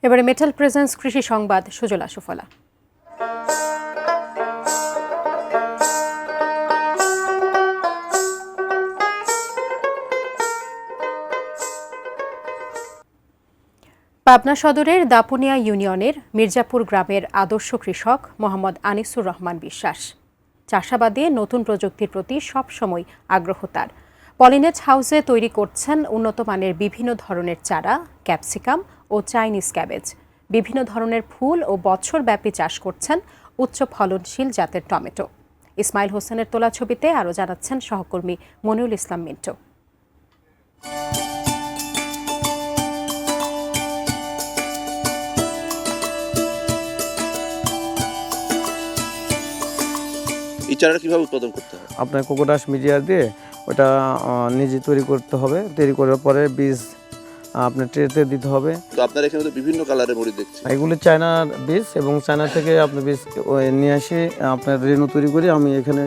এবারে metal presence কৃষি সংবাদ সুজলা সুফলা। পাবনা সদরের দাপুনিয়া ইউনিয়নের মির্জাপুর গ্রামের আদর্শ কৃষক মোহাম্মদ আনিসুর রহমান বিশ্বাস চাষাবাদে নতুন প্রযুক্তির প্রতি সবসময় আগ্রহ তার। পলিনেট হাউসে তৈরি করছেন উন্নত মানের বিভিন্ন ধরনের চারা, ক্যাপসিকাম ও চাইনিজ ক্যাবেজ। বিভিন্ন ধরনের ফুল ও বছরব্যাপী চাষ করছেন উচ্চ ফলনশীল জাতের টমেটো। ইসমাইল হোসেনের তোলা ছবিতে আরও জানাচ্ছেন সহকর্মী মনিউল ইসলাম মিন্টু। এই চারাটা কিভাবে উৎপাদন করতে হবে? আপনার কোকোডাস মিডিয়া দিয়ে ওটা নিজে তৈরি করতে হবে। তৈরি করার পরে বীজ আপনার ট্রেতে দিতে হবে। তো আপনার এখানে তো বিভিন্ন কালারের মরিচ দেখছি। এগুলো চায়নার বীজ এবং চায়না থেকে আপনার বীজ নিয়ে এসে আপনার রেনু তৈরি করি। আমি এখানে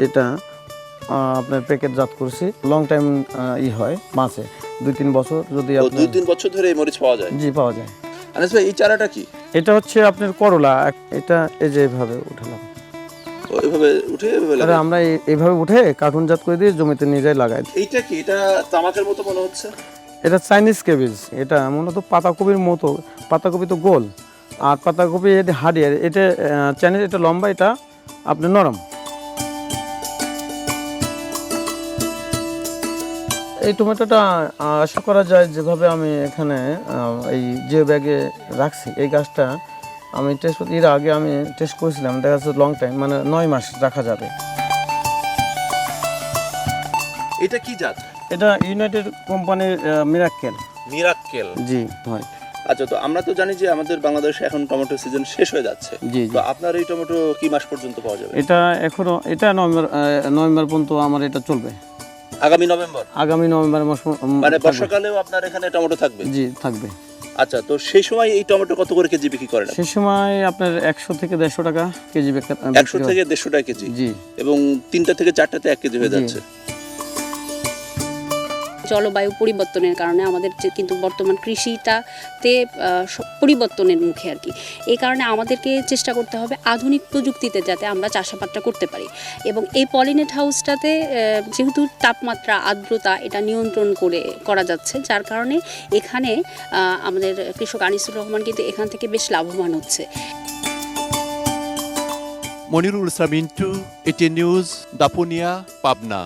এটা আপনার প্যাকেটজাত করছি। লং টাইম হয় মাসে 2-3 বছর। যদি 2-3 বছর ধরে এই মরিচ পাওয়া যায়? জি, পাওয়া যায়। আনিস ভাই, এই চারাটা কি? এটা হচ্ছে আপনার করলা। এটা এই যে এভাবে উঠালাম, এভাবে উঠে আমরা এইভাবে উঠে কার্টুনজাত করে দিয়ে জমিতে নিয়ে যাই লাগাই। এইটা কি? এটা তামাকের মতো মনে হচ্ছে। এটা চাইনিজ ক্যাবেজ। এটা মূলত পাতাকপির মতো। পাতাকপি তো গোল আর পাতাকপি এটা হাড়িয়ার। এটা চাইনিজ, এটা লম্বা, এটা আপনার নরম। এই টমেটোটা আশা করা যায় যেভাবে আমি এখানে এই যে ব্যাগে রাখছি, এই গাছটা আমি এর আগে আমি টেস্ট করেছিলাম। দেখা যাচ্ছে লং টাইম, মানে 9 মাস রাখা যাবে। এটা কি জাত? এটা ইউনাইটেড কোম্পানির মিরাক্কেল। মিরাক্কেল? জি হয়। আচ্ছা, তো আমরা তো জানি যে আমাদের বাংলাদেশে এখন টমেটো সিজন শেষ হয়ে যাচ্ছে। জি। তো আপনার এই টমেটো কি মাস পর্যন্ত পাওয়া যাবে? এটা এখনো নভেম্বর পর্যন্ত আমার এটা চলবে। আগামী নভেম্বর মাস, মানে বর্ষাকালেও আপনার এখানে টমেটো থাকবে? জি, থাকবে। আচ্ছা, তো সেই সময় এই টমেটো কত করে কেজি বিক্রি করেন? সেই সময় আপনার 100 থেকে 150 টাকা কেজি। 100 থেকে 150 টাকা কেজি? জি। এবং 3টা থেকে 4টাতে 1 কেজি হয়ে যাচ্ছে। জলবায়ু পরিবর্তনের কারণে আমাদের কিন্তু বর্তমান কৃষিটাতে পরিবর্তনের মুখে আর কি। এই কারণে আমাদেরকে চেষ্টা করতে হবে আধুনিক প্রযুক্তিতে যাতে আমরা চাষাবাদটা করতে পারি। এবং এই পলিনেট হাউসটাতে যেহেতু তাপমাত্রা, আর্দ্রতা এটা নিয়ন্ত্রণ করা যাচ্ছে, যার কারণে এখানে আমাদের কৃষক আনিসুর রহমান কিন্তু এখান থেকে বেশ লাভবান হচ্ছে। Monirul Islam Mintu, ATN news, Dapunia, Pabna.